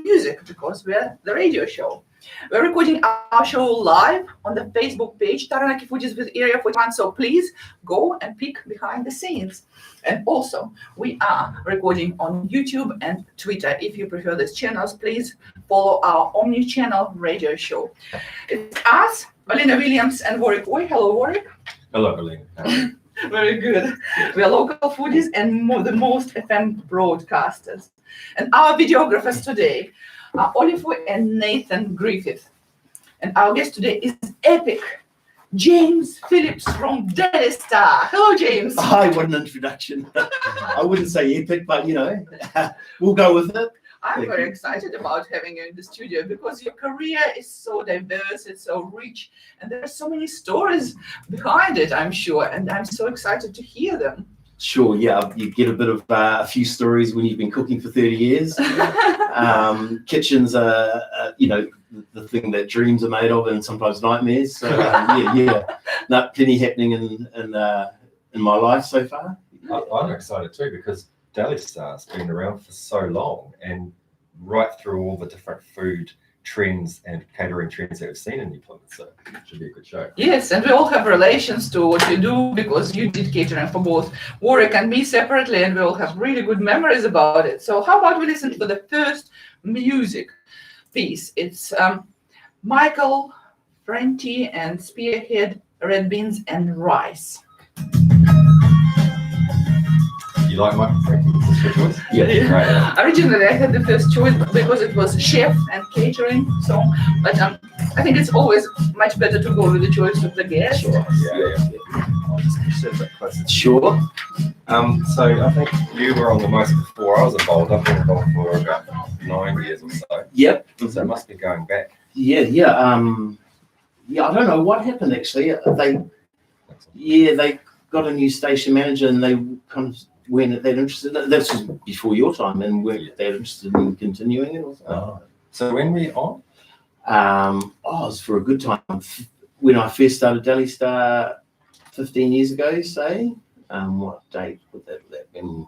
music because we're the radio show. We're recording our show live on the Facebook page, Taranaki Foodies with Area 41, so please go and peek behind the scenes. And also, we are recording on YouTube and Twitter. If you prefer these channels, please follow our omni-channel radio show. It's us, Alina Williams and Warwick Oy. Hello, Warwick. Hello, Alina. Very good. We are local foodies and the most FM broadcasters. And our videographers today are Oliver and Nathan Griffith. And our guest today is epic, James Phillips from Daily Star. Hello, James. Hi, what an introduction. I wouldn't say epic, but we'll go with it. I'm very excited about having you in the studio because your career is so diverse, it's so rich, and there are so many stories behind it, I'm sure, and I'm so excited to hear them. Sure, yeah, you get a bit of a few stories when you've been cooking for 30 years. Kitchens are, the thing that dreams are made of and sometimes nightmares. So, plenty happening in my life so far. I'm excited too because Daily Star's been around for so long and right through all the different food trends and catering trends that we've seen in New Plymouth, so it should be a good show. Yes, and we all have relations to what you do because you did catering for both Warwick and me separately, and we all have really good memories about it. So how about we listen to the first music piece? It's Michael Franti and Spearhead, Red Beans and Rice. You like Michael Franti? Is this your choice? Yeah. Right. Originally, I had the first choice because it was chef and catering song, but I think it's always much better to go with the choice of the guest. Sure. Yeah. I'll just sit a bit closer. Sure. So I think you were on the most before I was involved. I've been involved for about 9 years or so. Yep. So it must be going back. Yeah. I don't know what happened actually. They got a new station manager and they kind of weren't that interested. This was before your time, and weren't that interested in continuing it. So when were you on? It was for a good time. When I first started Daily Star 15 years ago, say. What date would that be? In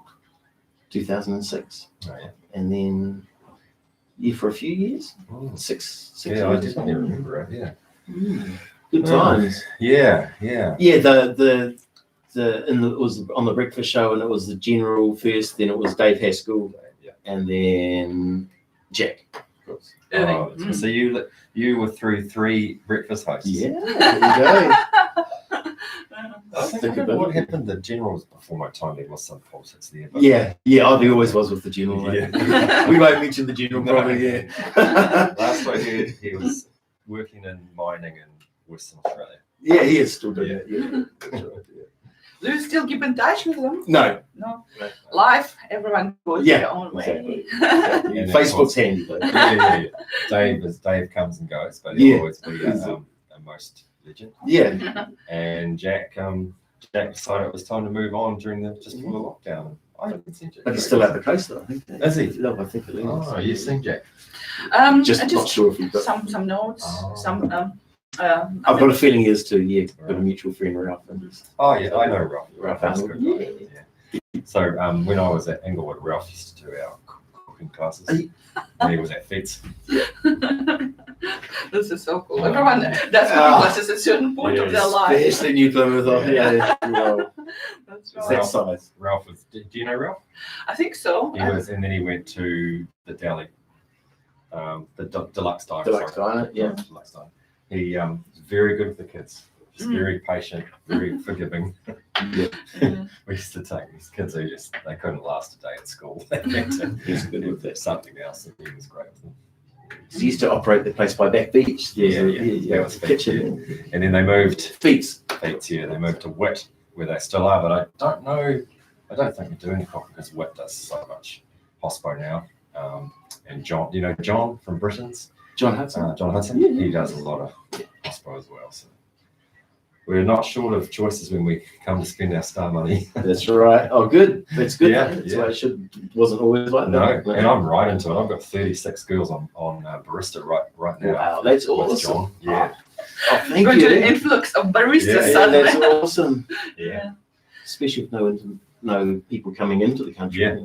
2006. Oh, yeah. And then, for a few years. Six Yeah, years. I definitely remember it, yeah. Good times. Yeah. Yeah, it was on the breakfast show, and it was the General first, then it was Dave Haskell, and then Jack. So you were through 3 breakfast hosts. Yeah, there you go. I think what happened, the General was before my time. There was some politics there. But Yeah, there always was with the General. Yeah. We won't mention the General probably. Yeah. Last I heard, he was working in mining in Western Australia. Yeah, he is still doing it. Yeah. That's right, yeah. Do you still keep in touch with them? No. Life, everyone goes their own way. Exactly. Facebook's handy though. Yeah. Dave comes and goes, but he'll always be a most legend. Yeah. And Jack decided it was time to move on during just before the lockdown. I haven't seen Jack. But he's still at the coast though, I think. Is he? No, I think it is. Oh, you've seen Jack? Just not sure if you've got some notes, I've got a feeling he is too, got a mutual friend, Ralph. Oh, yeah, I know Ralph. Ralph That's Arnold. good. Yeah. So when I was at Inglewood, Ralph used to do our cooking classes. And he was at Feds. This is so cool. Everyone does cooking classes at a certain point of their life. Especially New Plymouth. That's It's right. that size. Ralph was. Do you know Ralph? I think so. He was, and then he went to the deli, deluxe diner. Deluxe diner, yeah. Deluxe diner. He was very good with the kids. Just very patient, very forgiving. We used to take these kids who they couldn't last a day at school. They had to He's good with that. something else, and he was great with them. He used to operate the place by Back Beach. Yeah. That was the kitchen. Yeah. And then they moved Feats. They moved to Witt, where they still are, but I don't know. I don't think they're doing the cooking because Witt does so much hospo now. And John, John from Britain's. John Hudson. John Hudson. Yeah. He does a lot of hospo as well. So we're not short of choices when we come to spend our star money. That's right. Oh, good. That's good. Yeah, That's why it wasn't always like No, that. and I'm right into it. I've got 36 girls on barista right now. Wow, that's with awesome. John. Yeah. Oh, thank Going you. to the influx of baristas Yeah, suddenly. That's awesome. Yeah. Especially with no people coming into the country. Yeah.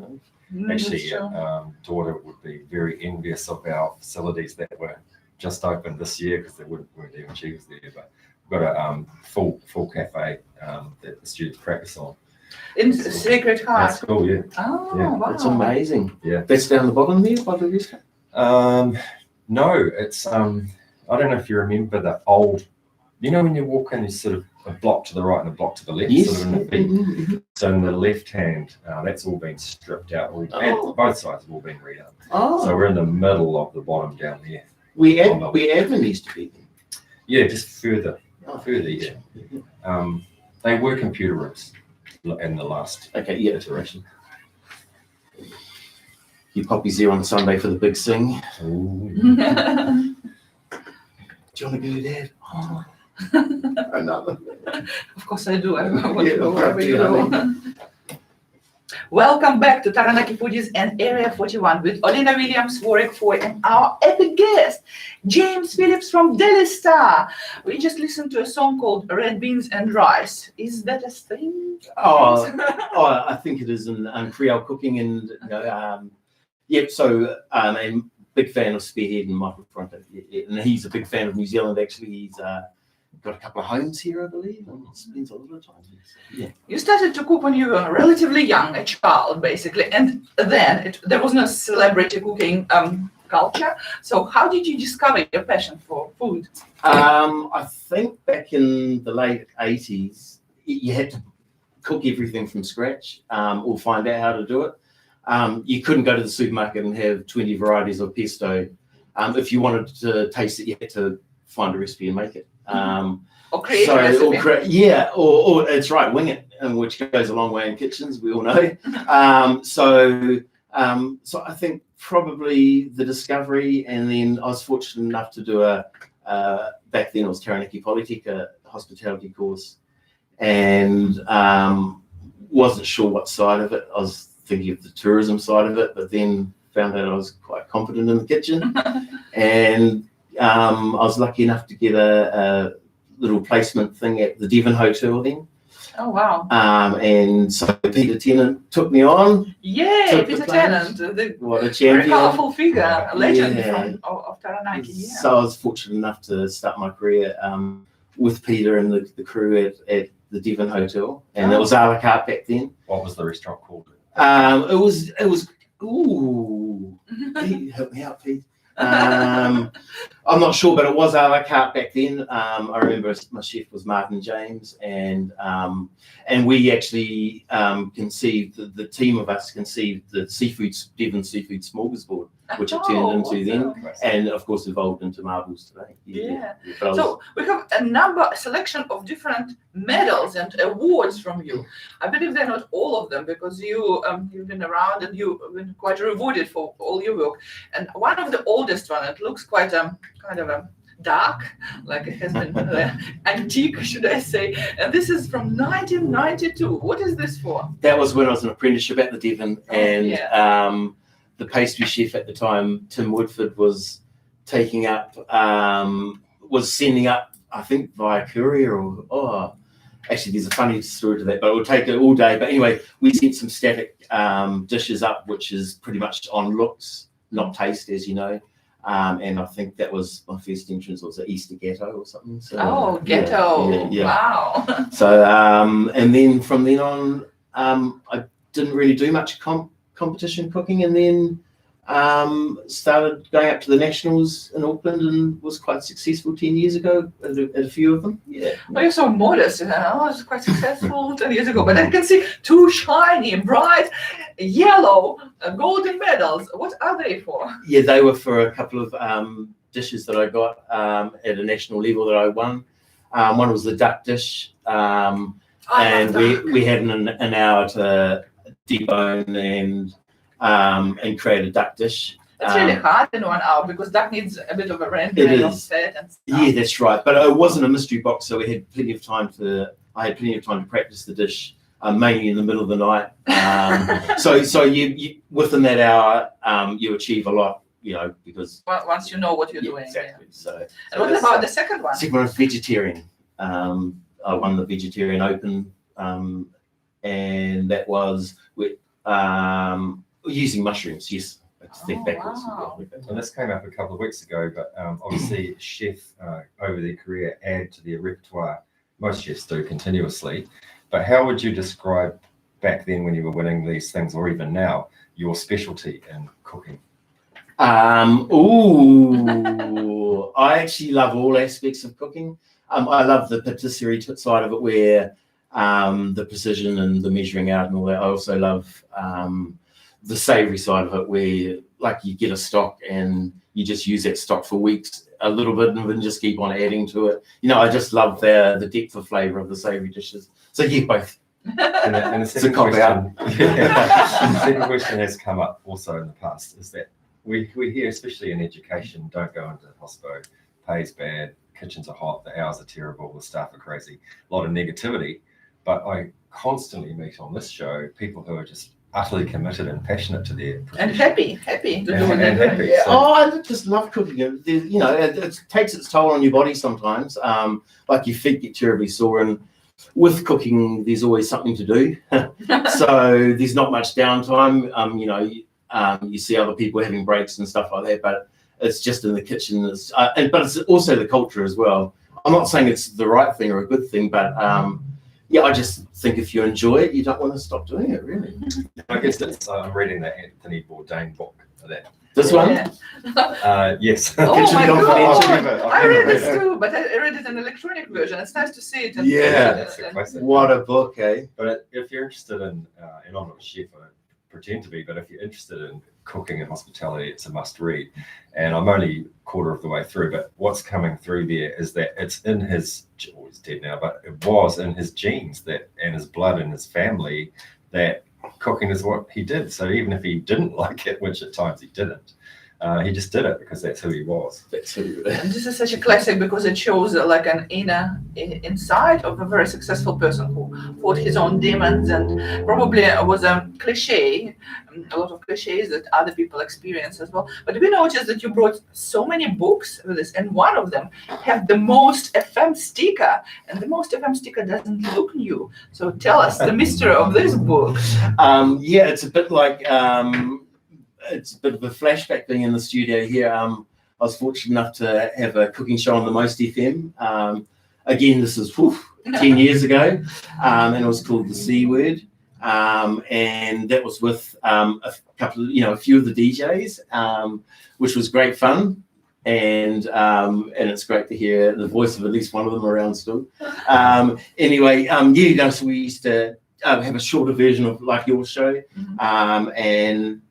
Actually, That's true. daughter would be very envious of our facilities that were just opened this year because they weren't even she was there. But we've got a full cafe that the students practice on. In Sacred That's Heart. cool, yeah. Oh, Yeah. wow. That's amazing. Yeah. That's down the bottom there by the restaurant. No, it's I don't know if you remember the old. You know when you walk in, you sort of a block to the right and a block to the left, Yes. sort of in the feet. So in the left hand, that's all been stripped out. And both sides have all been redone. Oh. So we're in the middle of the bottom down there. Where admin used to be. Yeah, just further, yeah. They were computer rooms in the last iteration. Your poppy's there on Sunday for the big sing. Ooh. Do you want to go, Dad? Oh. Another. Of course I do. I want to Yeah, go wherever you go. Welcome back to Taranaki Foodies and Area 41 with Olena Williams, Warwick Foy, and our epic guest, James Phillips from Delhi Star. We just listened to a song called Red Beans and Rice. Is that a thing? I think it is in Creole cooking, and so I'm a big fan of Spearhead and Michael Fronto, and he's a big fan of New Zealand. Actually, he's got a couple of homes here, I believe, and spends a lot of time here. So, yeah. You started to cook when you were relatively young, a child, basically, and then there was no celebrity cooking culture. So how did you discover your passion for food? I think back in the late 80s, you had to cook everything from scratch or find out how to do it. You couldn't go to the supermarket and have 20 varieties of pesto. If you wanted to taste it, you had to find a recipe and make it. Or create a recipe. Or it's right, wing it, which goes a long way in kitchens, we all know. So I think probably the discovery, and then I was fortunate enough to do back then it was Taranaki Polytech, a hospitality course, and wasn't sure what side of it. I was thinking of the tourism side of it, but then found out I was quite confident in the kitchen. And I was lucky enough to get a little placement thing at the Devon Hotel then. Oh, wow. And so Peter Tennant took me on. Yeah, Peter Tennant. What a Very champion. powerful figure, a legend Yeah. of Taranaki. Yeah. So I was fortunate enough to start my career with Peter and the crew at the Devon Hotel. And it was a la carte back then. What was the restaurant called? It was Pete, help me out, Pete. I'm not sure, but it was a la carte back then. I remember my chef was Martin James, and we actually conceived, the team of us conceived the Devon Seafood Smorgasbord, which it turned into then, and of course evolved into Marbles today. Yeah. So we have a selection of different medals and awards from you. I believe they're not all of them because you've been around and you've been quite rewarded for all your work. And one of the oldest one, it looks quite kind of a dark, like it has been antique, should I say? And this is from 1992. What is this for? That was when I was an apprenticeship at the Devon, and the pastry chef at the time, Tim Woodford, was sending up, I think via courier actually there's a funny story to that, but it will take it all day. But anyway, we sent some static dishes up, which is pretty much on looks, not taste, as you know. And I think that was my first entrance, was an Easter ghetto or something. So, ghetto. Yeah. Wow. So, and then from then on, I didn't really do much competition cooking, and then started going up to the nationals in Auckland and was quite successful 10 years ago at a few of them. Yeah. Oh, you're so modest. I was quite successful 10 years ago, but I can see two shiny, bright, yellow, golden medals. What are they for? Yeah, they were for a couple of dishes that I got at a national level that I won. One was the duck dish, and we had an hour to debone and create a duck dish. It's really hard in 1 hour because duck needs a bit of a rendering of fat and stuff. Yeah, that's right. But it wasn't a mystery box, so I had plenty of time to practice the dish, mainly in the middle of the night. So you within that hour, you achieve a lot, because once you know what you're doing. Exactly. Yeah. So and what about the second one? Second one was vegetarian. I won the Vegetarian Open, and that was with using mushrooms, yes. Let's think backwards. Wow. And this came up a couple of weeks ago, but obviously chefs over their career add to their repertoire. Most chefs do continuously. But how would you describe back then when you were winning these things, or even now, your specialty in cooking? I actually love all aspects of cooking. I love the patisserie side of it, where the precision and the measuring out and all that. I also love the savory side of it, where like you get a stock and you just use that stock for weeks, a little bit, and then just keep on adding to it. You know, I just love the depth of flavor of the savory dishes. So yeah, both. And the second question, the second question has come up also in the past, is that we hear, especially in education, don't go into hospo, pay's bad, kitchens are hot, the hours are terrible, the staff are crazy, a lot of negativity. But I constantly meet on this show people who are just utterly committed and passionate to their profession. And happy to do what they're And doing. happy. Yeah. So- Oh, I just love cooking. You know, it takes its toll on your body sometimes. Like your feet get terribly sore, and with cooking, there's always something to do. So there's not much downtime. You know, you see other people having breaks and stuff like that, but it's just in the kitchen. But it's also the culture as well. I'm not saying it's the right thing or a good thing, but yeah, I just think if you enjoy it, you don't want to stop doing it, really. I guess that's, I'm reading the Anthony Bourdain book. This one? Yeah. Yes. Oh Kitchen my Confidential. God! I read this too, but I read it in electronic version. It's nice to see it. In Yeah. That's a classic. What a book, eh? But if you're interested in, and I'm not a chef, I don't pretend to be, but if you're interested in cooking and hospitality, it's a must read. And I'm only a quarter of the way through, but what's coming through there is that it's in his, oh, he's dead now, but it was in his genes, that, and his blood and his family, that cooking is what he did. So even if he didn't like it, which at times he didn't, he just did it because that's who he was. That's who you And this is such a classic because it shows like an inner insight of a very successful person who fought his own demons, and probably was a cliche, a lot of cliches that other people experience as well. But we noticed that you brought so many books with this, and one of them have the most FM sticker, and the most FM sticker doesn't look new. So tell us the mystery of this book. Yeah, it's a bit like it's a bit of a flashback being in the studio here. I was fortunate enough to have a cooking show on the Most FM. Again, this is 10 years ago, and it was called The C Word. And that was with a couple of, a few of the DJs, which was great fun. And it's great to hear the voice of at least one of them around still. Anyway, so we used to have a shorter version of like your show, and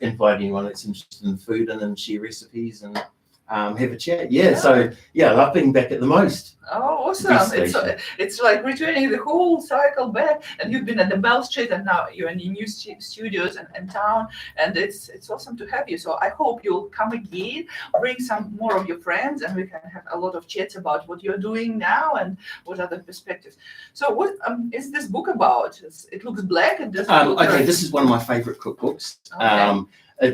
invite anyone that's interested in food and then share recipes and have a chat. So I love being back at the Most. Oh, awesome. It's like returning the whole cycle back, and you've been at the Bell Street, and now you're in your new studios in town, and it's awesome to have you. So I hope you'll come again, bring some more of your friends, and we can have a lot of chats about what you're doing now and what other perspectives. So what is this book about? It looks black. It doesn't look okay, this is one of my favorite cookbooks. Okay.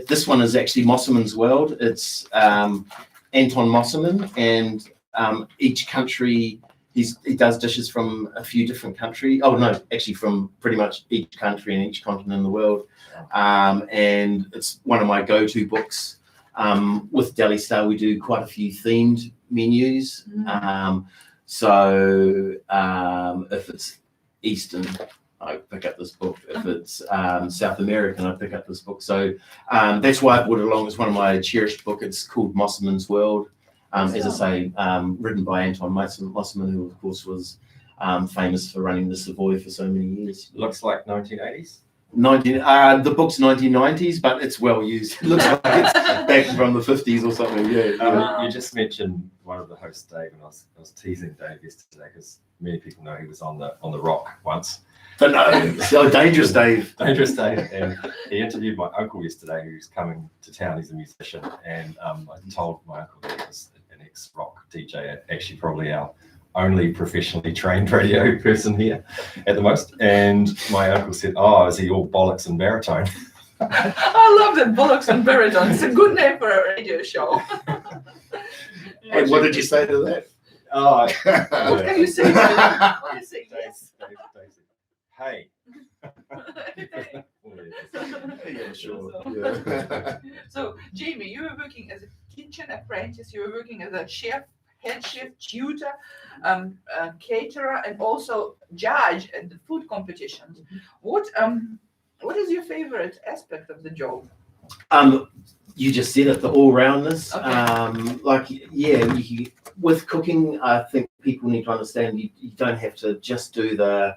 This one is actually Mosselman's World. It's Anton Mosselman, and each country, he does dishes from a few different countries. Oh no, actually from pretty much each country and each continent in the world. And it's one of my go-to books. With Deli Star, we do quite a few themed menus. So if it's Eastern, I pick up this book. If it's South American, I pick up this book. So that's why I brought it along. It's one of my cherished books. It's called Mosselman's World. As I say, written by Anton Mosselman, who of course was famous for running the Savoy for so many years. Looks like 1980s. The book's 1990s, but it's well used. It looks like it's back from the 50s or something. You just mentioned one of the hosts, Dave, and I was teasing Dave yesterday because many people know he was on the Rock once. But no, so Dangerous Dave. Dangerous Dave. And he interviewed my uncle yesterday, who's coming to town. He's a musician, and I told my uncle that he was an ex-rock DJ, actually probably our only professionally trained radio person here at the Most. And my uncle said, "Oh, is he all bollocks and baritone?" I love that, bollocks and baritone. It's a good name for a radio show. And what did you say to that? Oh, What can you say? What do you say? Yes. Dave said, hey. Yeah, sure. So- Yeah. So, Jamie, you were working as a kitchen apprentice, you were working as a chef, head chef, tutor, caterer, and also judge at the food competitions. What is your favorite aspect of the job? You just said it, the all-roundness. Okay. With cooking, I think people need to understand you don't have to just do the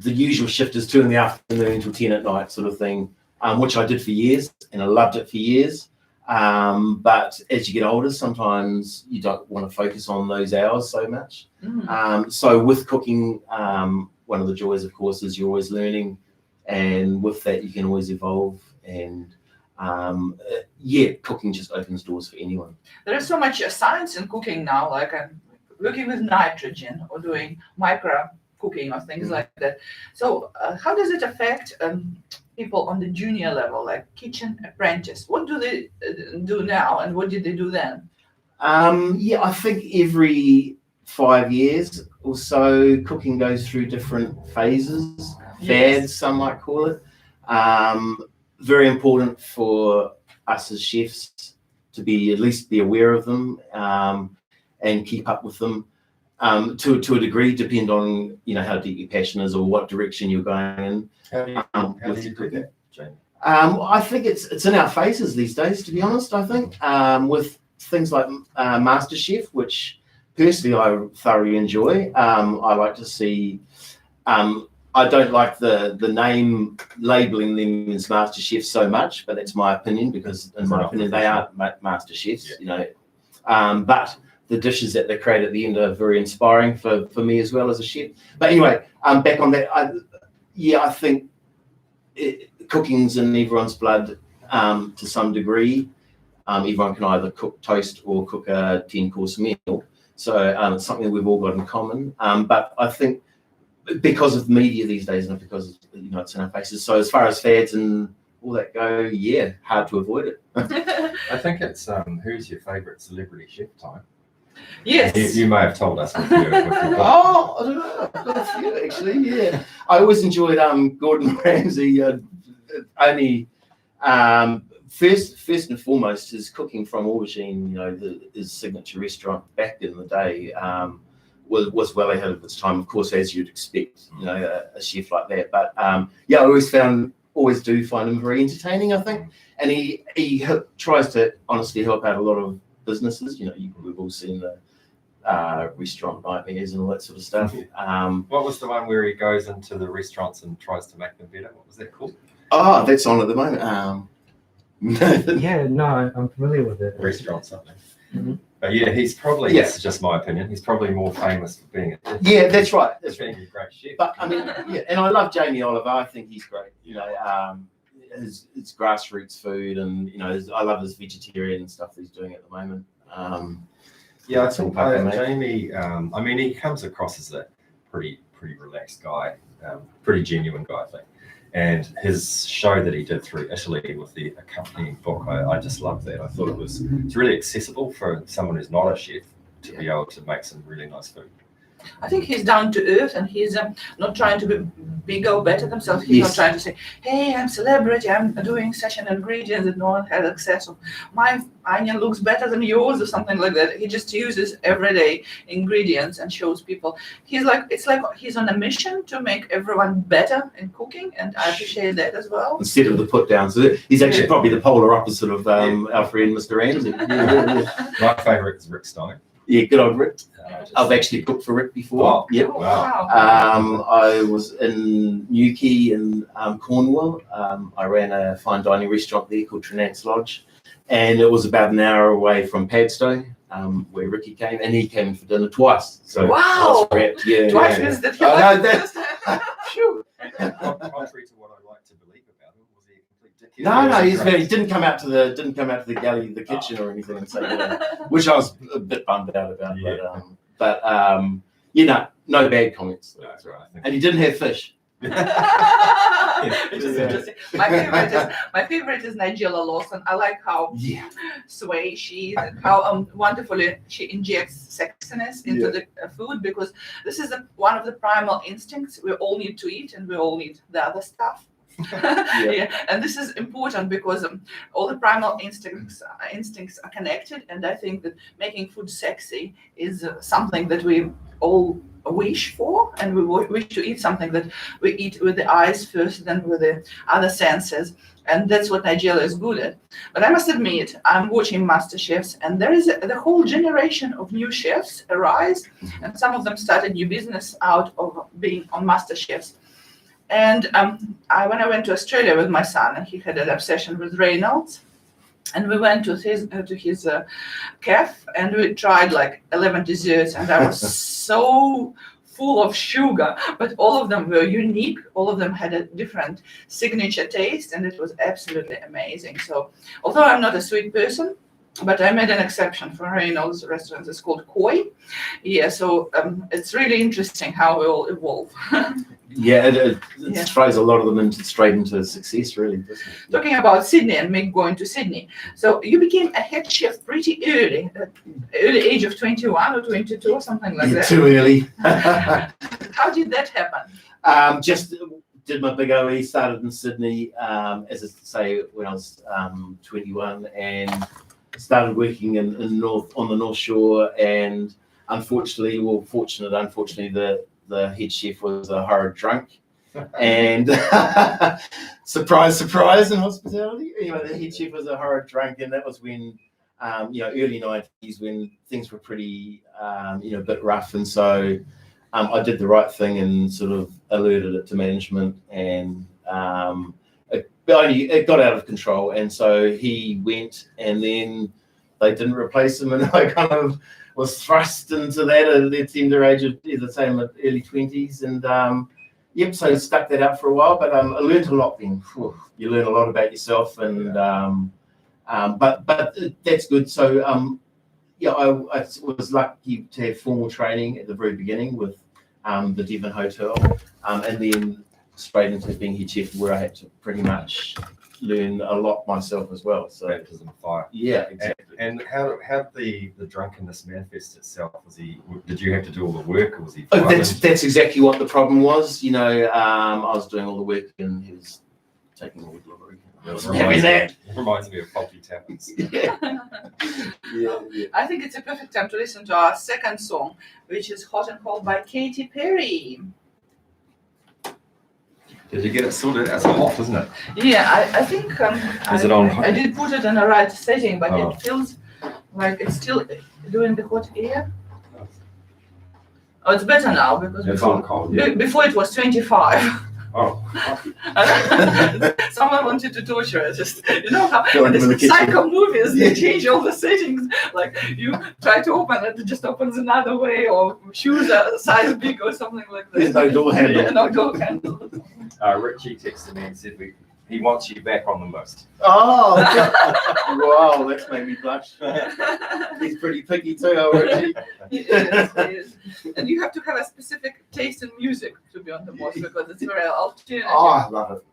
usual shift is 2 in the afternoon till 10 at night sort of thing, which I did for years and I loved it for years. But as you get older, sometimes you don't want to focus on those hours so much. So with cooking, one of the joys, of course, is you're always learning, and with that you can always evolve. And cooking just opens doors for anyone. There is so much science in cooking now, like working with nitrogen or doing micro cooking or things like that. So how does it affect people on the junior level, like kitchen apprentice? What do they do now, and what did they do then? I think every 5 years or so, cooking goes through different phases, fads, some might call it. Very important for us as chefs to at least be aware of them and keep up with them. To a degree, depend on how deep your passion is or what direction you're going in. How do you do that, Jamie? I think it's in our faces these days, to be honest. I think with things like MasterChef, which personally I thoroughly enjoy. I like to see. I don't like the name labeling them as master chefs so much, but that's my opinion, because in my opinion they aren't master chefs, but the dishes that they create at the end are very inspiring for me as well as a chef. But anyway, back on that, I think cooking's in everyone's blood to some degree. Everyone can either cook toast or cook a 10-course meal, so it's something we've all got in common. But I think because of media these days, and because it's in our faces. So as far as fads and all that go, hard to avoid it. I think it's who's your favourite celebrity chef time? Yes. You may have told us. With your Oh, I don't know. I've got a few actually. Yeah, I always enjoyed Gordon Ramsay. Only first and foremost, his cooking from Aubergine. His signature restaurant back in the day. Was well ahead of its time, of course, as you'd expect, a chef like that. But I always do find him very entertaining, I think, and he tries to honestly help out a lot of businesses. We've all seen the restaurant nightmares and all that sort of stuff. What was the one where he goes into the restaurants and tries to make them better? What was that called? Oh, that's on at the moment. No, I'm familiar with it. Restaurant something. Mm-hmm. But he's probably, this is just my opinion, he's probably more famous for being that's right. That's being a great chef. But I mean, and I love Jamie Oliver. I think he's great. His grassroots food, and I love his vegetarian stuff that he's doing at the moment. I think Jamie. He comes across as a pretty relaxed guy, pretty genuine guy, I think. And his show that he did through Italy with the accompanying book, I just loved that. I thought it's really accessible for someone who's not a chef to be able to make some really nice food. I think he's down to earth, and he's not trying to be bigger or better themselves. He's not trying to say, "Hey, I'm celebrity. I'm doing such an ingredient that no one has access of. My onion looks better than yours," or something like that. He just uses everyday ingredients and shows people. It's like he's on a mission to make everyone better in cooking, and I appreciate that as well. Instead of the put down, so he's actually probably the polar opposite of our friend Mr. Ramsay. My favourite is Rick Stein. Yeah, good old Rick. I've actually cooked for Rick before. Oh, yep. Wow. I was in Newquay in Cornwall. I ran a fine dining restaurant there called Trinance Lodge, and it was about an hour away from Padstow, where Ricky came, and he came for dinner twice. So wow. Twice visited him. Phew. Contrary to what I like to believe about him, was he a complete dickhead? No, he didn't come out to the galley, the kitchen, or anything, and say, which I was a bit bummed out about. Yeah. But no bad comments. No, that's right. And he didn't have fish. Which is interesting. My favorite is Nigella Lawson. I like how sway she is and how wonderfully she injects sexiness into the food, because this is one of the primal instincts we all need to eat, and we all need the other stuff. And this is important because all the primal instincts are connected, and I think that making food sexy is something that we all wish for, and we wish to eat something that we eat with the eyes first, then with the other senses, and that's what Nigella is good at. But I must admit, I'm watching Master Chefs, and there is the whole generation of new chefs arise, and some of them started new business out of being on Master Chefs. And when I went to Australia with my son, and he had an obsession with Reynolds, and we went to his cafe, and we tried like 11 desserts, and I was so full of sugar, but all of them were unique. All of them had a different signature taste, and it was absolutely amazing. So although I'm not a sweet person, but I made an exception for Reynolds restaurant. It's called Koi. So it's really interesting how we all evolve. It throws a lot of them straight into success, really, doesn't it? Talking about Sydney and me going to Sydney. So you became a head chef pretty early, early age of 21 or 22 or something like that. Too early. How did that happen? Just did my big OE, started in Sydney, as I say, when I was 21, and started working on the North Shore, and unfortunately, the head chef was a horrid drunk, and surprise in hospitality. Anyway, the head chef was a horrid drunk, and that was when, early 90s, when things were pretty, a bit rough, and so I did the right thing and sort of alerted it to management, and it got out of control, and so he went, and then they didn't replace him, and I kind of was thrust into that at the tender age of, as I say, in my early 20s, and so stuck that out for a while, but I learned a lot then. You learn a lot about yourself, and but that's good. So I was lucky to have formal training at the very beginning with the Devon Hotel, and then straight into being head chef, where I had to pretty much learn a lot myself as well. So baptism of fire. Yeah, exactly. And how did the drunkenness manifest itself? Did you have to do all the work, or was he? That's exactly what the problem was. I was doing all the work, and he was taking all the glory. Reminds me of faulty tappers. I think it's a perfect time to listen to our second song, which is Hot and Cold by Katy Perry. Did you get it sorted? It's hot, isn't it? Yeah, I think Is it on? I did put it in the right setting, but it feels like it's still doing the hot air. Oh, it's better now, because It's on cold. Yeah. before it was 25. Oh. Someone wanted to torture us. Just how Go in into the the kitchen. psycho movies they change all the settings. Like you try to open it, it just opens another way, or shoes are a size big or something like that. There's no door handle. Yeah, no door handle. Richie texted me and said he wants you back on the list. Oh, wow, that's made me blush. He's pretty picky too, Richie. He is. And you have to have a specific taste in music to be on the most, because it's very alternative. Oh, I love it.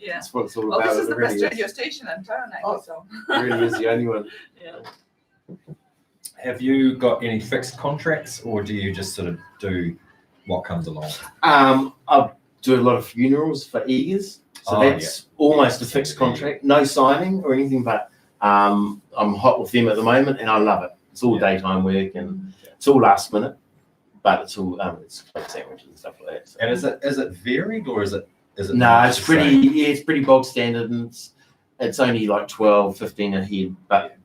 Yeah. That's what it's all Well, about. this is the really best radio station in Taranaki, so. It really is the only one. Yeah. Have you got any fixed contracts, or do you just sort of do what comes along? I do a lot of funerals for eagers, so that's almost a fixed contract. No signing or anything, but I'm hot with them at the moment, and I love it. It's all daytime work, and it's all last minute, but it's all it's like sandwiches and stuff like that. So. And is it varied, or is it? No, it's pretty bog standard, and it's only like 12, 15 a head, but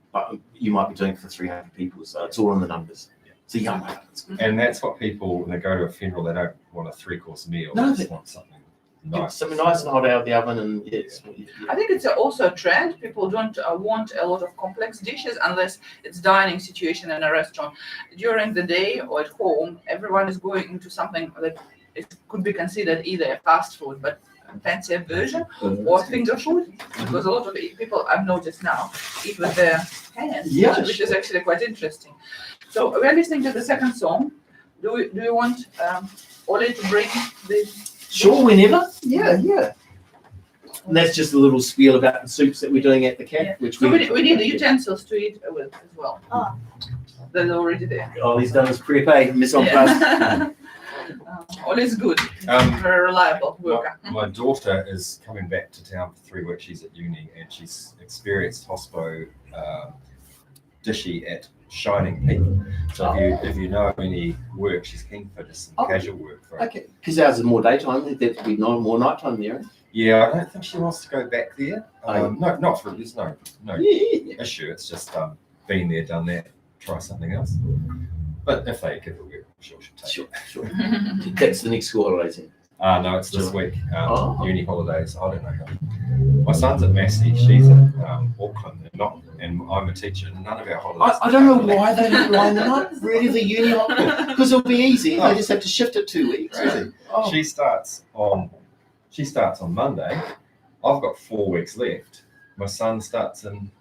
you might be doing it for 300 people, so it's all in the numbers. So yeah, and that's what people, when they go to a funeral, they don't want a 3-course meal. No, they just want something nice. Something nice and hot out of the oven, and I think it's also a trend. People don't want a lot of complex dishes unless it's dining situation in a restaurant. During the day or at home, everyone is going into something that it could be considered either a fast food, but a fancier version, or finger food, because a lot of people, I've noticed now, eat with their hands, which is actually quite interesting. So we're listening to the second song. Do you want Ole to bring the Sure, whenever. Yeah. And that's just a little spiel about the soups that we're doing at the camp, which So we need the utensils to eat with as well. They're already there. All he's done is prepare, mise en place. All is good. Very reliable worker. My daughter is coming back to town for 3 weeks. She's at uni and she's experienced hospo dishy at Shining Peak. So if you know any work, she's keen for just some casual work for her. Okay, because ours is more daytime. There'd be more nighttime there. Yeah, I don't think she wants to go back there. No, not for there's no issue. It's just been there, done that, try something else. But if they give her work, I'm sure she'll take it. Sure. That's the next school holidays. No, it's this week. Uni holidays. I don't know. My son's at Massey. She's at Auckland, and I'm a teacher. None of our holidays. I don't know why they don't line them up. Really, the uni holiday, because it'll be easy. They just have to shift it 2 weeks. Really? She starts on Monday. I've got 4 weeks left. My son starts in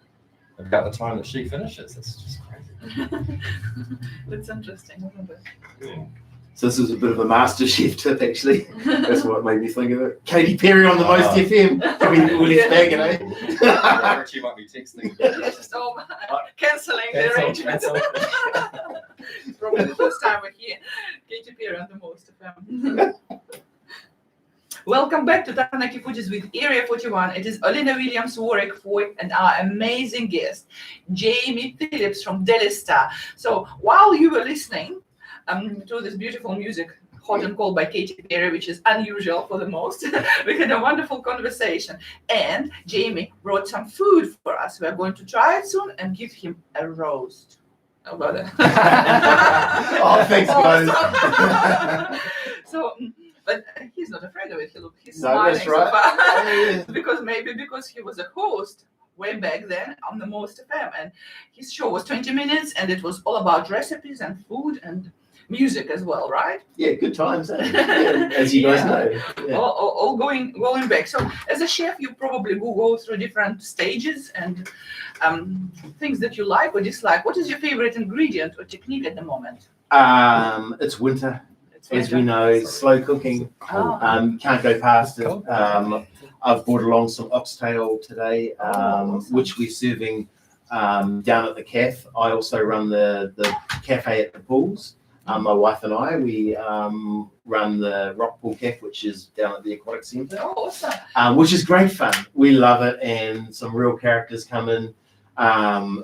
about the time that she finishes. It's just crazy. That's interesting, isn't it? Yeah. So this is a bit of a master chef tip, actually. That's what made me think of it. Katy Perry on the Most FM. Will he bag it, eh? She might be texting. Just cancelling the arrangement. Probably the first time we hear Katy Perry on the Most FM. Welcome back to Taranaki Foodies with Area 41. It is Olina Williams, Warwick Foy, and our amazing guest, Jamie Phillips from Daily Star. So while you were listening to this beautiful music, Hot and Cold by Katy Perry, which is unusual for the most, we had a wonderful conversation. And Jamie brought some food for us. We are going to try it soon and give him a roast. How about that? Oh, thanks, guys. So, but he's not afraid of it. He's No, smiling that's so right. far. because he was a host way back then on the Most FM, and his show was 20 minutes, and it was all about recipes and food and music as well, right? Yeah, good times, eh? Yeah, as you guys know. Yeah. All going back. So as a chef, you probably go through different stages and things that you like or dislike. What is your favorite ingredient or technique at the moment? It's winter. As we know, slow cooking. Can't go past it. I've brought along some oxtail today, awesome. which we're serving down at the cafe. I also run the cafe at the pools. My wife and I, we run the Rock Pool Cafe, which is down at the Aquatic Centre. Oh, awesome. Which is great fun. We love it, and some real characters come in.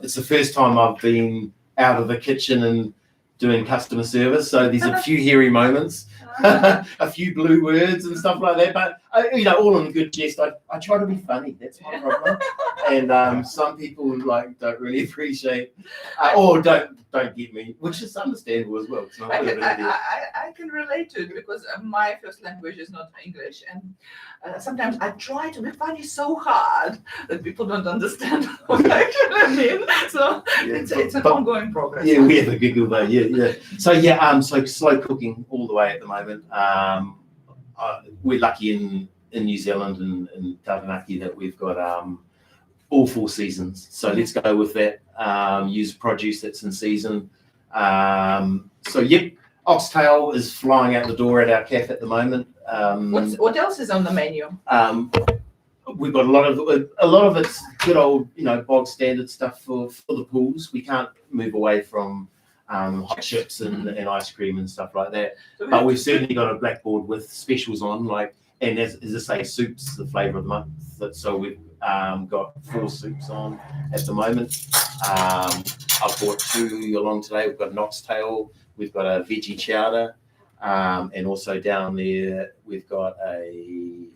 It's the first time I've been out of the kitchen and doing customer service, so there's a few hairy moments, a few blue words and stuff like that, but all in good jest. I try to be funny. That's my problem. And some people don't really appreciate or don't get me, which is understandable as well. I can relate to it because my first language is not English, and sometimes I try to be funny so hard that people don't understand what I actually mean. So it's an ongoing progress. Yeah, we have a giggle though. Yeah. So so slow cooking all the way at the moment. We're lucky in New Zealand and in Taranaki that we've got all 4 seasons. So let's go with that. Use produce that's in season. Oxtail is flying out the door at our cafe at the moment. What else is on the menu? We've got a lot of it's good old bog standard stuff for the pools. We can't move away from hot chips and ice cream and stuff like that. But we've certainly got a blackboard with specials on, and as I say, soups, the flavour of the month. So we've got 4 soups on at the moment. I've brought 2 along today. We've got an oxtail, we've got a veggie chowder, and also down there we've got a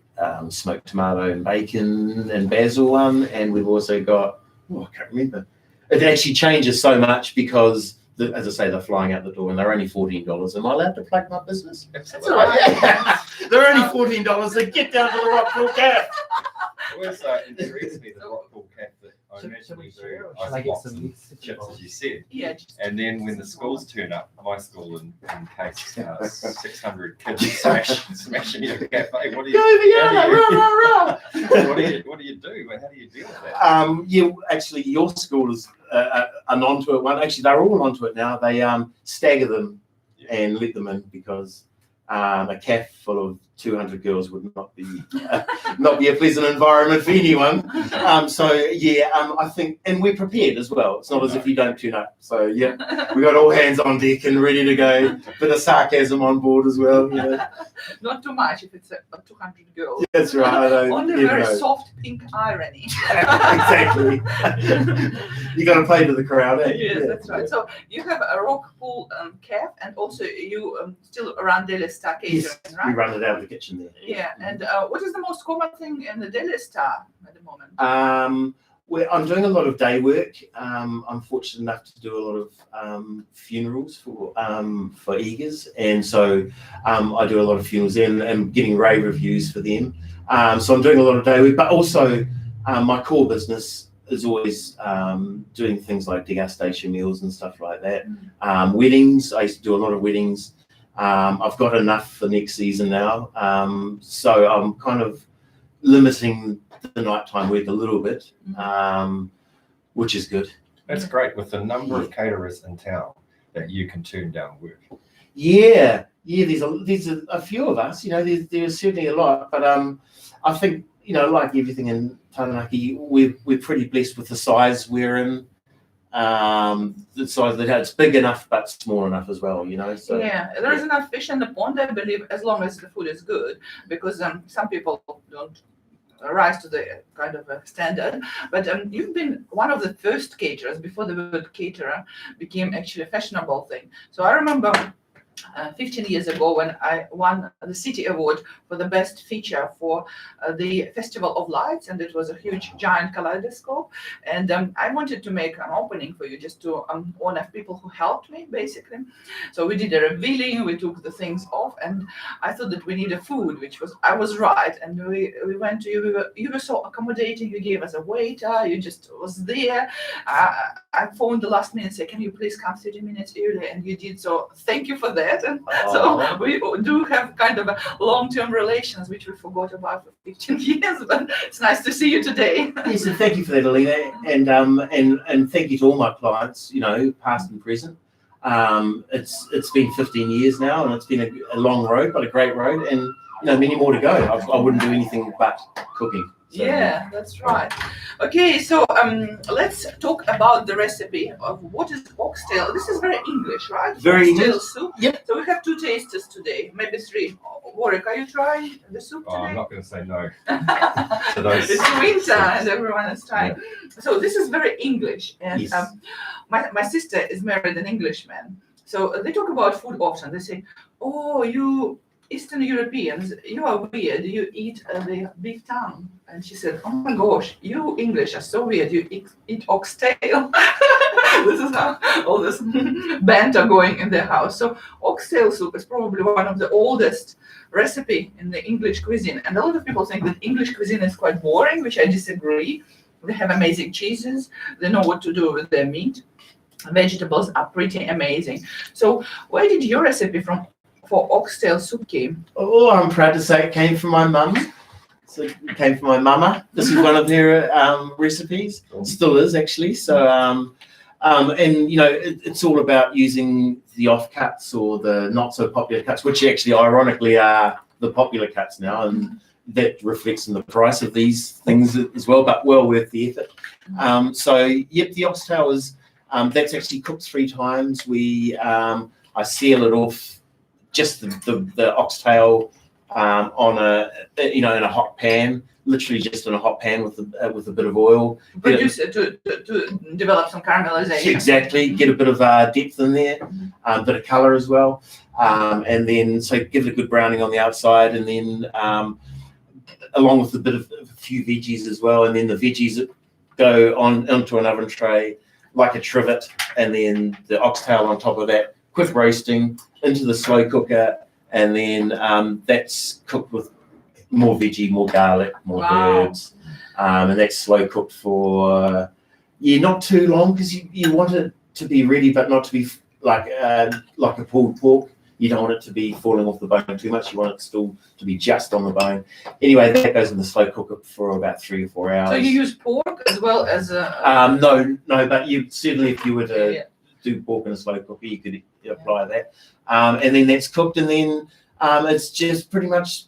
smoked tomato and bacon and basil one, and we've also got, I can't remember. It actually changes so much because as I say, they're flying out the door, and they're only $14. Am I allowed to plug my business? That's all right. Yeah. They're only $14. So get down to the Rock Pool Cafe. It intrigues me, the Rock Pool Cafe, that I imagine we do ice blocks and chips, as you said. Yeah. And then when the schools turn up, my school in case 600 kids smashing your cafe, what do you what do you do? How do you deal with that? Actually, your school is an onto it one. Actually, they're all onto it now. They stagger them and let them in because A cafe full of 200 girls would not be a pleasant environment for anyone. I think, and we're prepared as well. It's not as if you don't tune up. So yeah, we got all hands on deck and ready to go. Bit of sarcasm on board as well. You know. Not too much if it's a 200 girls. That's right. Only very soft pink irony. Exactly. You got to play to the crowd, eh? Yes, that's right. So you have a rock pool cafe, and also you still run Daily Star Catering, Yes, right? we run it out of the kitchen there. Yeah, and what is the most common thing in the Daily Star at the moment? I'm doing a lot of day work. I'm fortunate enough to do a lot of funerals for eagers, and so I do a lot of funerals and getting rave reviews for them. So I'm doing a lot of day work, but also my core business is always doing things like degustation meals and stuff like that. Weddings, I used to do a lot of weddings. I've got enough for next season now, so I'm kind of limiting the nighttime work a little bit, which is good. That's great with the number of caterers in town that you can turn down work. Yeah. There's a few of us. You know, there's certainly a lot, but I think, you know, like everything in Taranaki, we're pretty blessed with the size we're in. The size that it's big enough but small enough as well, you know. So yeah, there is enough fish in the pond, I believe, as long as the food is good, because some people don't rise to the kind of a standard. But you've been one of the first caterers before the word caterer became actually a fashionable thing. So I remember 15 years ago when I won the City Award for the best feature for the Festival of Lights, and it was a huge giant kaleidoscope, and I wanted to make an opening for you just to honor people who helped me basically. So we did a revealing, we took the things off, and I thought that we needed food, I was right, and we went to you. You were so accommodating. You gave us a waiter, you just was there. I phoned the last minute, said, can you please come 30 minutes early, and you did. So thank you for that. And so we do have kind of a long-term relations, which we forgot about for 15 years, but it's nice to see you today. Yes, and thank you for that, Alina, and thank you to all my clients, you know, past and present. It's been 15 years now, and it's been a long road, but a great road, and you know, many more to go. I wouldn't do anything but cooking. So, yeah, that's right. Okay, so let's talk about the recipe of what is oxtail. This is very English, right? Very oxtail English. Soup. Yep. So we have 2 tasters today, maybe 3. Warwick, are you trying the soup today? I'm not going to say no to those. It's winter and everyone is trying. Yeah. So this is very English, and yes. My sister is married an Englishman. So they talk about food often. They say, "Oh, you Eastern Europeans, you are weird. You eat the beef tongue." And she said, "Oh my gosh, you English are so weird. You eat oxtail." This is how all this banter going in their house. So oxtail soup is probably one of the oldest recipe in the English cuisine. And a lot of people think that English cuisine is quite boring, which I disagree. They have amazing cheeses. They know what to do with their meat. Vegetables are pretty amazing. So where did your recipe for oxtail soup came? Oh, I'm proud to say it came from my mum. So it came from my mama. This is one of her recipes. Still is, actually. So, and you know, it's all about using the offcuts or the not so popular cuts, which actually ironically are the popular cuts now, and that reflects in the price of these things as well, but well worth the effort. So yep, the oxtail is that's actually cooked 3 times. I seal it off, just the oxtail on in a hot pan, literally just in a hot pan with a bit of oil. Produce it to develop some caramelization. Exactly, get a bit of depth in there, a bit of color as well, and then so give it a good browning on the outside, and then along with a few veggies as well, and then the veggies go onto an oven tray like a trivet, and then the oxtail on top of that, quick roasting into the slow cooker, and then that's cooked with more veggie, more garlic, more herbs, and that's slow cooked for not too long, because you want it to be ready, but not to be like a pulled pork. You don't want it to be falling off the bone too much. You want it still to be just on the bone. Anyway, that goes in the slow cooker for about 3 or 4 hours. So you use pork as well as no, but you certainly, if you were to do pork in a slow cooker, you could apply that. And then that's cooked, and then It's just pretty much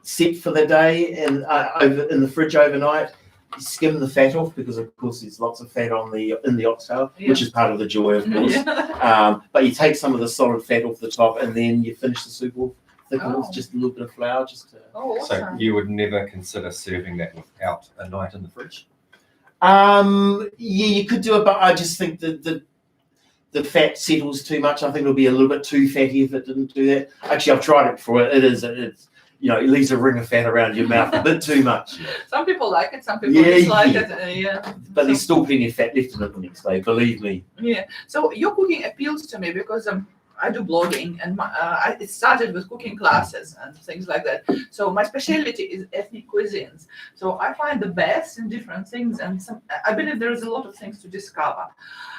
set for the day and over in the fridge overnight. You skim the fat off because, of course, there's lots of fat in the oxtail, which is part of the joy, of course. But you take some of the solid fat off the top, and then you finish the soup off, thicken with just a little bit of flour. Awesome. So you would never consider serving that without a night in the fridge? Yeah, you could do it, but I just think that the fat settles too much. I think it'll be a little bit too fatty if it didn't do that. Actually, I've tried it before. It's it leaves a ring of fat around your mouth a bit too much. Some people like it, some people dislike it. But there's still plenty of fat left in it the next day, believe me. Yeah. So your cooking appeals to me because I do blogging, and it started with cooking classes and things like that. So my specialty is ethnic cuisines. So I find the best in different things, and I believe there is a lot of things to discover.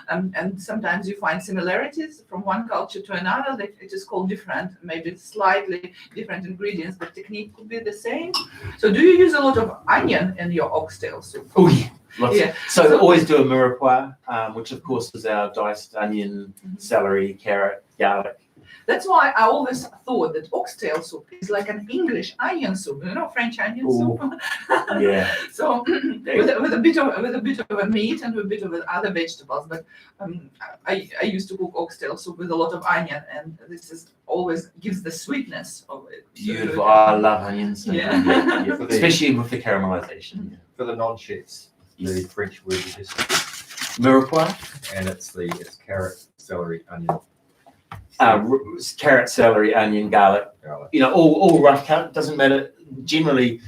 And sometimes you find similarities from one culture to another. It is called different, maybe slightly different ingredients, but technique could be the same. So do you use a lot of onion in your oxtail soup? Oh yeah. So we always do a mirepoix, which of course is our diced onion, celery, carrot, garlic. That's why I always thought that oxtail soup is like an English onion soup, French onion soup. Yeah. So with a bit of a meat and with a bit of other vegetables. But I used to cook oxtail soup with a lot of onion, and this is always gives the sweetness of it. Beautiful. I love onions. Yeah. Especially with the caramelization. Yeah. For the non-chefs, the French word is mirepoix, and it's carrot, celery, onion. Carrot, celery, onion, garlic. All rough cut. Doesn't matter. Generally,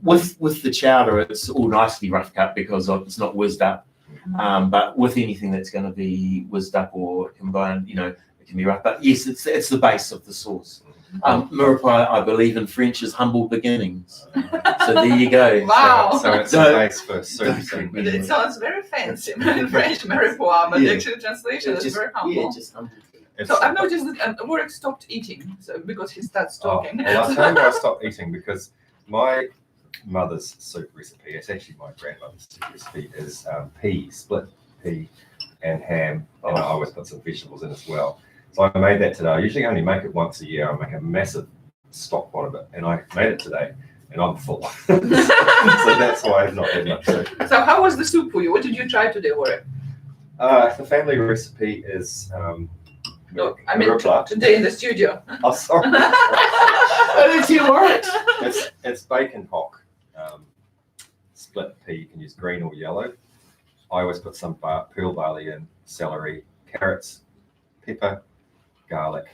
with the chowder, it's all nicely rough cut because it's not whizzed up. But with anything that's going to be whizzed up or combined, it can be rough. But yes, it's the base of the sauce. Mirepoix, I believe in French, is humble beginnings. So there you go. Wow. So it's a base for soup. It sounds very fancy in French, mirepoix, but actually translation is very humble. Yeah, just humble. So I've noticed that Warwick stopped eating because he starts talking. Well, I'll tell you why I stopped eating, because my mother's soup recipe, it's actually my grandmother's soup recipe, is split pea and ham, and I always put some vegetables in as well. So I made that today. I usually only make it once a year. I make a massive stock pot of it, and I made it today, and I'm full. So that's why I've not had much soup. So how was the soup for you? What did you try today, Warwick? The family recipe is... today in the studio. Oh, sorry. It's your work. It's bacon hock. Split pea. You can use green or yellow. I always put some pearl barley in, celery, carrots, pepper, garlic.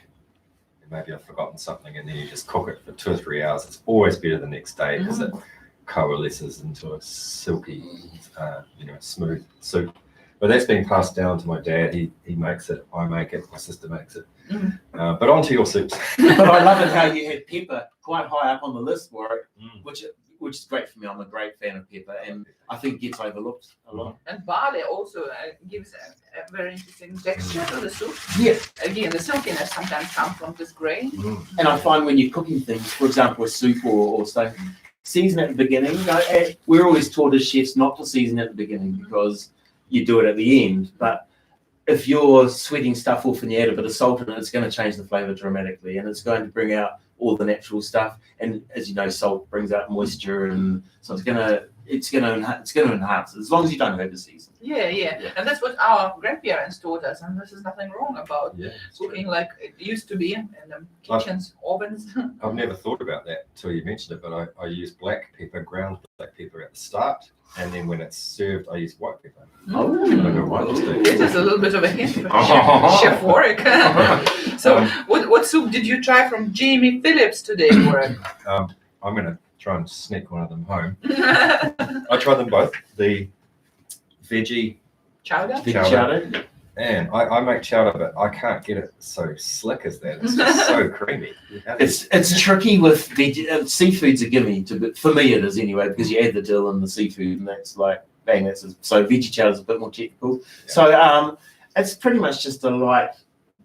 Maybe I've forgotten something, and then you just cook it for 2 or 3 hours. It's always better the next day because it coalesces into a silky, smooth soup. But that's been passed down to my dad. He makes it. I make it. My sister makes it. But on to your soups. But I love it how you had pepper quite high up on the list for it, which is great for me. I'm a great fan of pepper, and I think it gets overlooked a lot. And barley also gives a very interesting texture to the soup. Yeah. Again, the silkiness sometimes comes from this grain. And I find when you're cooking things, for example, a soup or stuff, season at the beginning. We're always taught as chefs not to season at the beginning because you do it at the end. But if you're sweating stuff off and you add a bit of salt in it, it's going to change the flavour dramatically, and it's going to bring out all the natural stuff. And as you know, salt brings out moisture, and so it's going to enhance it, as long as you don't over season. Yeah. And that's what our grandparents taught us, and this is nothing wrong about cooking like it used to be in the kitchens, ovens. I've never thought about that till you mentioned it, but I use black pepper, ground black pepper at the start, and then when it's served, I use white pepper. It is a little bit of a hint for Chef Warwick. So what soup did you try from Jamie Phillips today, Warwick? I'm going to try and sneak one of them home. I tried them both. The veggie chowder. And I make chowder, but I can't get it so slick as that. It's just so creamy. It's tricky with seafood's a gimme. For me, it is anyway, because you add the dill and the seafood, and that's like bang. So veggie chowder's a bit more technical. Yeah. So it's pretty much just a light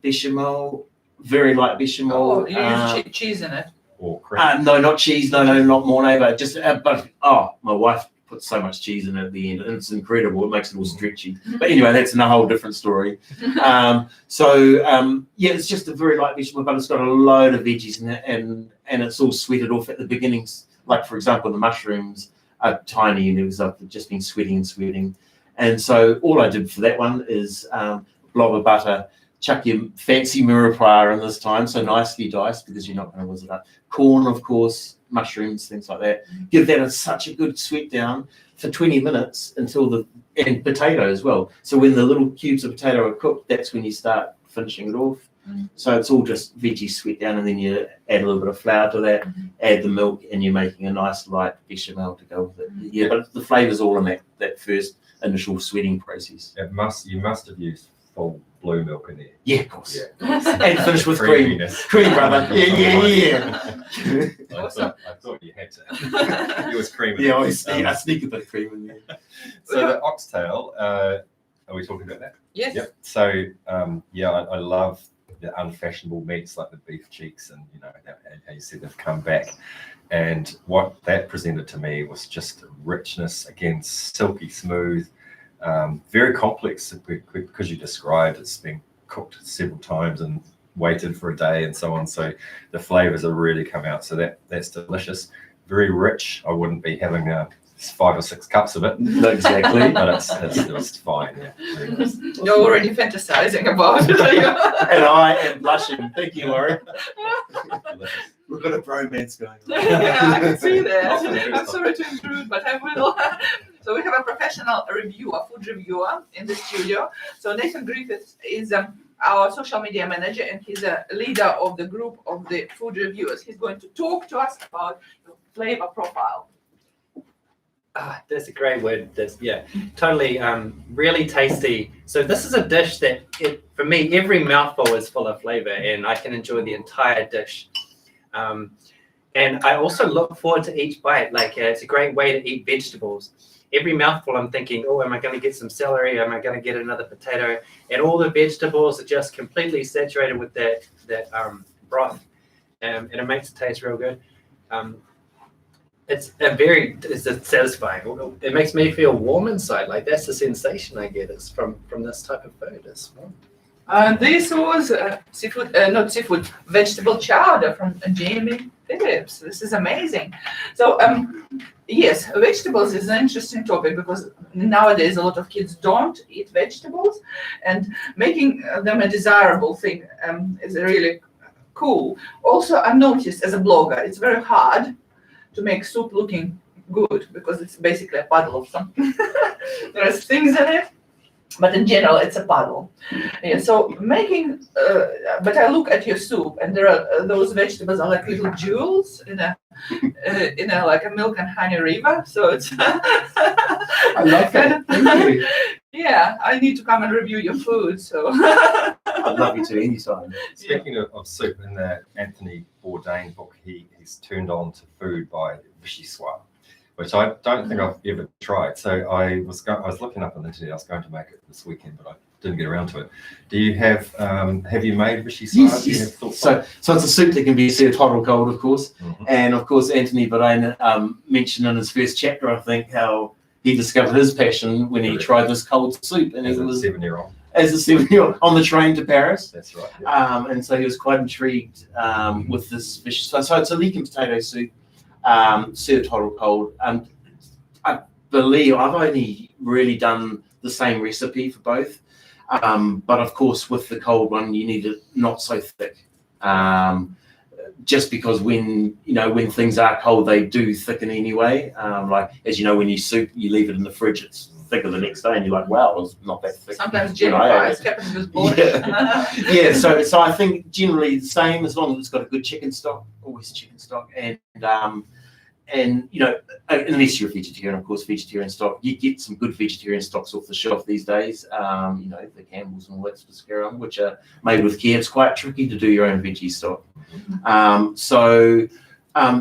bechamel, very light bechamel. Oh, you use cheese in it. Or cream. No, not cheese. No, not Mornay, but just my wife put so much cheese in it at the end, and it's incredible. It makes it all stretchy. But anyway, that's a whole different story. Yeah, it's just a very light vegetable, but it's got a load of veggies in it, and it's all sweated off at the beginnings. Like, for example, the mushrooms are tiny, and it was just been sweating. And so all I did for that one is blob of butter, chuck your fancy mirepoix in this time, so nicely diced, because you're not going to whiz it up. Corn, of course, mushrooms, things like that. Give that such a good sweet down for 20 minutes and potato as well. So when the little cubes of potato are cooked, that's when you start finishing it off. So it's all just veggie sweet down, and then you add a little bit of flour to that, add the milk, and you're making a nice light bechamel to go with it. Yeah, but the flavour's all in that first initial sweating process. You must have used full blue milk in there. Yeah, of course. Yeah. And finish with cream. Cream, brother. Yeah. I thought you had to. It was cream. Yeah, I sneak a bit of cream in there. So the oxtail, are we talking about that? Yes. Yep. So I love the unfashionable meats like the beef cheeks, and how you said they've come back. And what that presented to me was just richness, again, silky smooth, very complex because you described it's been cooked several times and waited for a day and so on. So the flavors have really come out. So that's delicious, very rich. I wouldn't be having 5 or 6 cups of it. Not exactly. But it's fine. Yeah. Very nice. You're already fantasizing about it. And I am blushing. Thank you, Laurie. We've got a bromance going on. Yeah, I can see that. I'm sorry to intrude, but I will. So we have a professional reviewer, food reviewer in the studio. So Nathan Griffiths is our social media manager, and he's a leader of the group of the food reviewers. He's going to talk to us about your flavor profile. That's a great word. Totally, really tasty. So this is a dish that, for me, every mouthful is full of flavor, and I can enjoy the entire dish. And I also look forward to each bite. It's a great way to eat vegetables. Every mouthful, I'm thinking, oh, am I going to get some celery? Am I going to get another potato? And all the vegetables are just completely saturated with that broth, and it makes it taste real good. It's satisfying. It makes me feel warm inside. Like, that's the sensation I get is from this type of food. It's warm. This was vegetable chowder from Jamie Phillips. This is amazing. So, yes, vegetables is an interesting topic because nowadays a lot of kids don't eat vegetables, and making them a desirable thing is really cool. Also, I noticed as a blogger, it's very hard to make soup looking good because it's basically a puddle of something. There's things in it, but in general, it's a puddle. Yeah, so making, but I look at your soup, and there are those vegetables are like little jewels in a like a milk and honey river. So it's. I love that. Thank you. Yeah, I need to come and review your food. So. I'd love you to anytime. Speaking of soup, in the Anthony Bourdain book, he's turned on to food by vichyssoise, which I don't think I've ever tried. So I was looking up on the internet. I was going to make it this weekend, but I didn't get around to it. Do you have you made vichyssoise? Yes. So it's a soup that can be served hot or cold, of course. Mm-hmm. And of course, Anthony Bourdain mentioned in his first chapter, I think, how he discovered his passion when he tried this cold soup, and it was 7-year-old. As a 7-year-old on the train to Paris. That's right. Yeah. And so he was quite intrigued with this vichyssoise. So it's a leek and potato soup, served hot or cold. I believe I've only really done the same recipe for both. But of course, with the cold one, you need it not so thick. Just because when things are cold, they do thicken anyway. Like, as you know, when you soup, you leave it in the fridge, it's thicker the next day, and you're like, wow, it's not that thick. Sometimes Jenny fries happens with borscht. Yeah. So I think generally the same, as long as it's got a good chicken stock, always chicken stock, and unless you're a vegetarian, of course, vegetarian stock, you get some good vegetarian stocks off the shelf these days. The Campbell's and all that sort of scare on, which are made with care. It's quite tricky to do your own veggie stock. So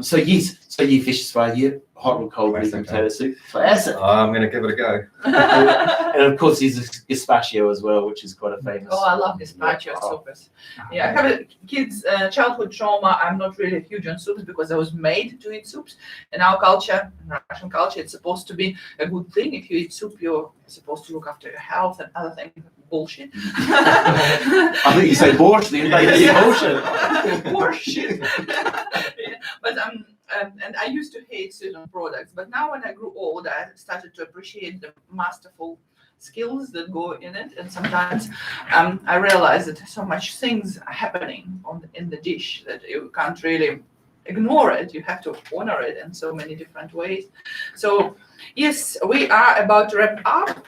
So yes, so you fish spa, yeah, hot or cold Classic, vegan potato soup. Classic. I'm going to give it a go. And of course, there's gazpacho as well, which is quite a famous. Oh, I love gazpacho soups. Yeah, I have a kid's childhood trauma. I'm not really huge on soups because I was made to eat soups. In our culture, in Russian culture, it's supposed to be a good thing. If you eat soup, you're supposed to look after your health and other things. Bullshit. I think you say borscht, then they say bullshit. Bullshit. Yeah, but and I used to hate certain products, but now when I grew old, I started to appreciate the masterful skills that go in it, and sometimes I realized that so much things are happening in the dish that you can't really ignore it. You have to honor it in so many different ways. So yes, we are about to wrap up.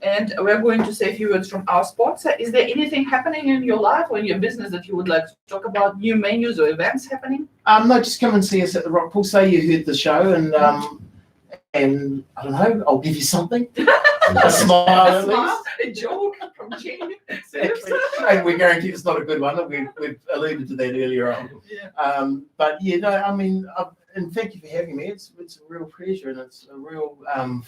And we're going to say a few words from our sponsor. Is there anything happening in your life or in your business that you would like to talk about? New menus or events happening? No, just come and see us at the Rock Pool. Say you heard the show, and I don't know, I'll give you something. A smile, at least. A joke from Jamie. Exactly. And we guarantee it's not a good one. We've alluded to that earlier on. Yeah. But yeah, no, I mean, and thank you for having me. It's a real pleasure, and it's a real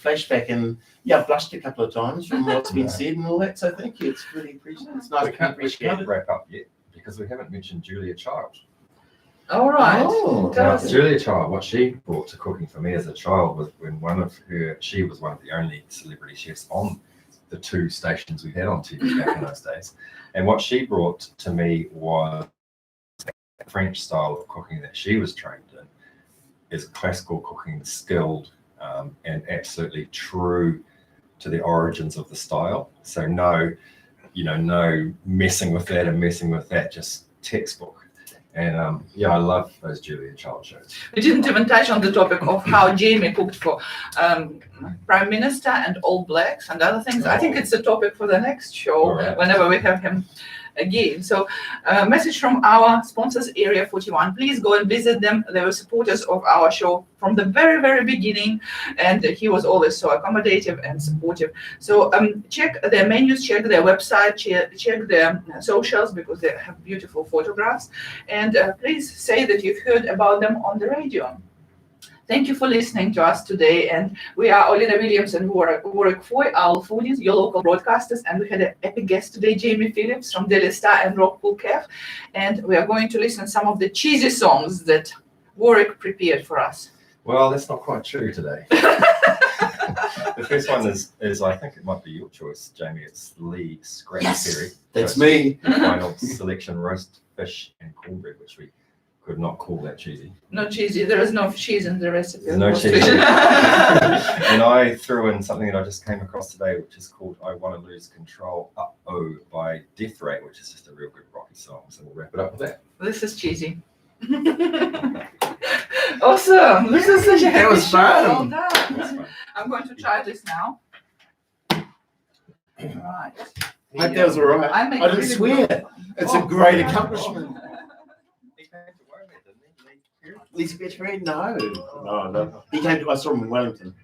flashback. And yeah, I've blushed a couple of times from what's been said and all that. So thank you. It's really appreciated. It's nice We to be can't appreciated. wrap up yet because we haven't mentioned Julia Child. All right. Oh, Tell Now, us. Julia Child, what she brought to cooking for me as a child was when she was one of the only celebrity chefs on the 2 stations we had on TV back in those days. And what she brought to me was the French style of cooking that she was trained in is classical cooking, skilled and absolutely true to the origins of the style. So no messing with that and messing with that, just textbook. And I love those Julia Child shows. We didn't even touch on the topic of how Jamie cooked for Prime Minister and All Blacks and other things. I think it's a topic for the next show, All right. whenever we have him again. So message from our sponsors, Area 41. Please go and visit them. They were supporters of our show from the very, very beginning. And he was always so accommodative and supportive. So check their menus, check their website, check their socials because they have beautiful photographs. And please say that you've heard about them on the radio. Thank you for listening to us today. And we are Olina Williams and Warwick Foy, our foodies, your local broadcasters. And we had an epic guest today, Jamie Phillips from Daily Star and Rockpool Cafe. And we are going to listen to some of the cheesy songs that Warwick prepared for us. Well, that's not quite true today. The first one is I think it might be your choice, Jamie. It's Lee Scratch Berry. That's me. Final selection roast fish and cornbread, which we could not call that cheesy. No cheesy. There is no cheese in the recipe. There's no cheese. And I threw in something that I just came across today, which is called I Want to Lose Control Uh-Oh by Death Ray, which is just a real good rocky song. So we'll wrap it up with that. This is cheesy. Awesome. This is such a happy was show. fun. Well done. I'm going to try this now. Right. I hope that was all right. I make I didn't really swear. good- It's Oh. a great accomplishment. He came to Womet, didn't he? Lee Scratch Berry? No. He came to, I saw him in Wellington.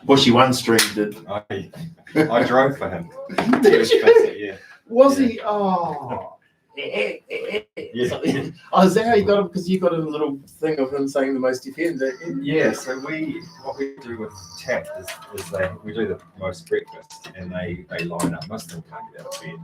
Bushy One Stream did. I drove for him. Did you? Yeah. Was Yeah. he? Oh. Yeah. Oh, is that how you got him? Because you got a little thing of him saying the most defend. Yeah, so what we do with TAP is we do the most breakfast and they line up. Most of them can't get out of bed.